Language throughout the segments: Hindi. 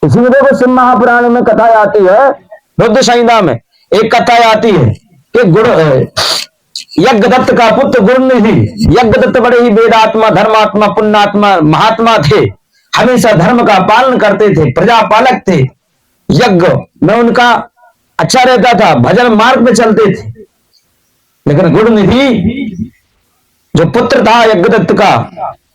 इसलिए देखो शिव महापुराण में कथा आती है, रुद्र संहिता में एक कथा आती है कि यज्ञदत्त का पुत्र गुरुनिधि। यज्ञदत्त बड़े ही वेदात्मा, धर्मात्मा, पुण्यात्मा, महात्मा थे। हमेशा धर्म का पालन करते थे, प्रजापालक थे। यज्ञ में उनका अच्छा रहता था, भजन मार्ग में चलते थे। लेकिन गुरुनिधि जो पुत्र था यज्ञदत्त का,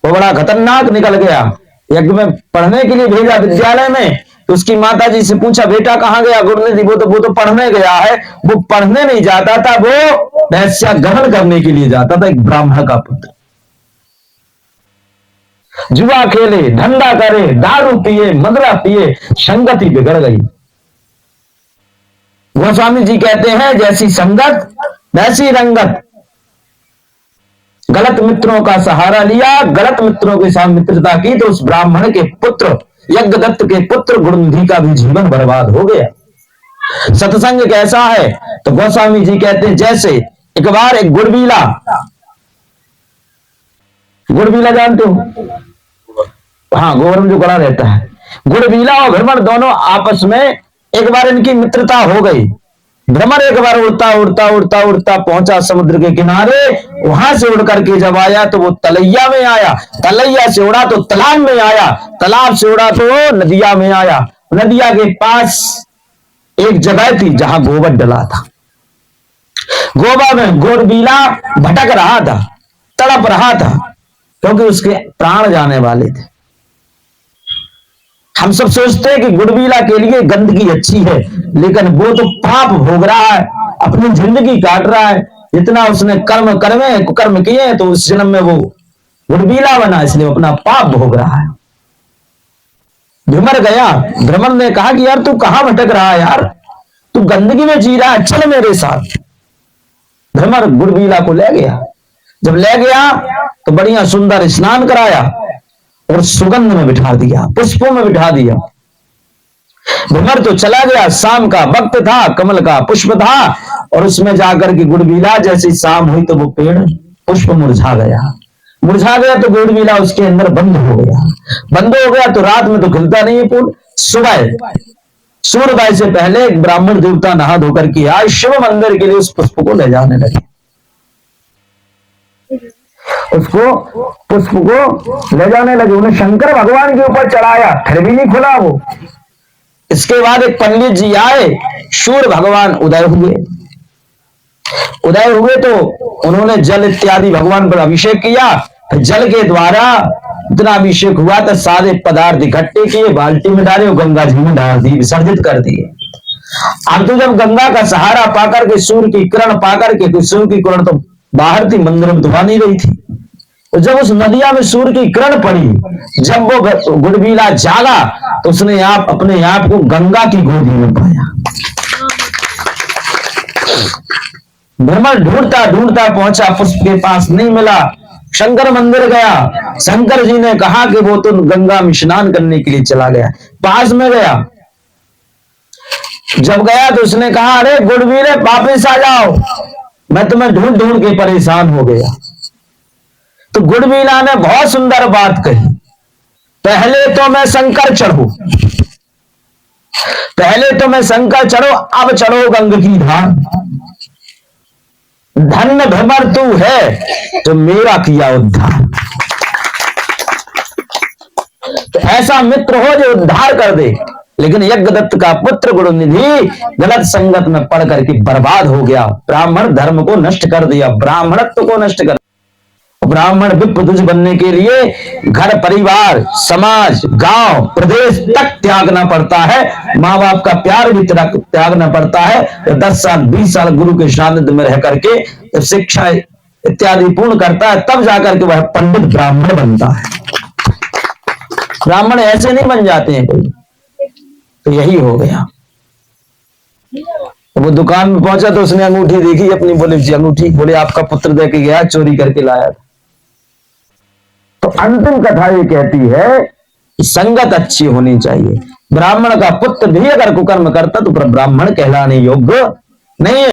वो बड़ा खतरनाक निकल गया। यज्ञ में पढ़ने के लिए भेजा विद्यालय में, तो उसकी माता जी से पूछा बेटा कहाँ गया गुरुनिधि? वो तो पढ़ने गया है। वो पढ़ने नहीं जाता था, वो वैश्या ग्रहण करने के लिए जाता था। एक ब्राह्मण का पुत्र जुआ खेले, धंधा करे, दारू पिए, मदरा पिए, संगति बिगड़ गई। गोस्वामी जी कहते हैं जैसी संगत वैसी रंगत। गलत मित्रों का सहारा लिया, गलत मित्रों के साथ मित्रता की, तो उस ब्राह्मण के पुत्र यज्ञदत्त के पुत्र गुरुनिधि का भी जीवन बर्बाद हो गया। सत्संग कैसा है? तो गोस्वामी जी कहते हैं जैसे एक बार एक गुड़बीला जानते हो? हाँ, गोबर में जो गड़ा रहता है। गुड़बीला और भ्रमर दोनों आपस में एक बार इनकी मित्रता हो गई। भ्रमर एक बार उड़ता उड़ता उड़ता उड़ता पहुंचा समुद्र के किनारे। वहां से उड़ करके जब आया तो वो तलैया में आया, तलैया से उड़ा तो तालाब में आया, तालाब से उड़ा तो वो नदिया में आया। नदिया के पास एक जगह थी जहां गोबर डला था। गोबर में गुड़बीला भटक रहा था, तड़प रहा था, क्योंकि उसके प्राण जाने वाले थे। हम सब सोचते हैं कि गुड़बीला के लिए गंदगी अच्छी है, लेकिन वो तो पाप भोग रहा है, अपनी जिंदगी काट रहा है। इतना उसने कर्म किए, तो उस जन्म में वो गुड़बीला बना, इसलिए वो अपना पाप भोग रहा है। भ्रमर गया, भ्रमर ने कहा कि यार तू कहां भटक रहा है यार, तू गंदगी में जी रहा है, चल मेरे साथ। भ्रमर गुड़बीला को ले गया। जब ले गया तो बढ़िया सुंदर स्नान कराया और सुगंध में बिठा दिया, पुष्पों में बिठा दिया। भ्रमर तो चला गया। शाम का वक्त था, कमल का पुष्प था, और उसमें जाकर के गुड़बीला जैसी शाम हुई तो वो पेड़ पुष्प मुरझा गया। मुरझा गया तो गुड़बीला उसके अंदर बंद हो गया। बंद हो गया तो रात में तो खिलता नहीं है फूल। सुबह सूर्योदय से पहले एक ब्राह्मण देवता नहा धोकर के आए, शिव मंदिर के लिए उस पुष्प को ले जाने लगे। उसको पुष्प को ले जाने लगे, उन्हें शंकर भगवान के ऊपर चढ़ाया, फिर भी नहीं खुला वो। इसके बाद एक पंडित जी आए, सूर्य भगवान उदय हुए। उदय हुए तो उन्होंने जल इत्यादि भगवान पर अभिषेक किया। जल के द्वारा इतना अभिषेक हुआ तो सारे पदार्थ इकट्ठे किए, बाल्टी में डाले और गंगा जी में डाल दिए, विसर्जित कर दिए। अब तो जब गंगा का सहारा पाकर के, सूर्य की किरण पाकर के, सूर्य की किरण तो बाहर थी, मंदिर में तो आ नहीं रही थी। तो जब उस नदिया में सूर्य की किरण पड़ी, जब वो गुड़बीला जागा तो उसने अपने आप को गंगा की गोदी में पाया। भ्रमर ढूंढता ढूंढता पहुंचा, पुष्प के पास नहीं मिला। शंकर मंदिर गया, शंकर जी ने कहा कि वो तो गंगा में स्नान करने के लिए चला गया। पास में गया, जब गया तो उसने कहा अरे गुड़बीले वापिस आ जाओ, मैं तुम्हें ढूंढ ढूंढ के परेशान हो गया। तो गुड़बीला ने बहुत सुंदर बात कही, पहले तो मैं शंकर चढ़ू, पहले तो मैं शंकर चढ़ो, अब चढ़ो गंग की धार। धन्य भ्रमर तू है तो मेरा किया उद्धार। तो ऐसा मित्र हो जो उद्धार कर दे। लेकिन यज्ञदत्त का पुत्र गुरुनिधि गलत संगत में पड़ करके बर्बाद हो गया। ब्राह्मण धर्म को नष्ट कर दिया, ब्राह्मणत्व को नष्ट कर। ब्राह्मण विप्रद्विज बनने के लिए घर परिवार समाज गांव प्रदेश तक त्यागना पड़ता है, माँ बाप का प्यार भी त्यागना पड़ता है। तो 10 साल 20 साल गुरु के सानिध्य में रह करके जब शिक्षा इत्यादि पूर्ण करता है, तब जाकर के वह पंडित ब्राह्मण बनता है। ब्राह्मण ऐसे नहीं बन जाते हैं कोई। तो यही हो गया। वो दुकान में पहुंचा तो उसने अंगूठी देखी अपनी, बोले जी अंगूठी, बोले आपका पुत्र दे के गया, चोरी करके लाया। तो अंतिम कथा ये कहती है कि संगत अच्छी होनी चाहिए। ब्राह्मण का पुत्र भी अगर कुकर्म करता तो ब्राह्मण कहलाने योग्य नहीं है।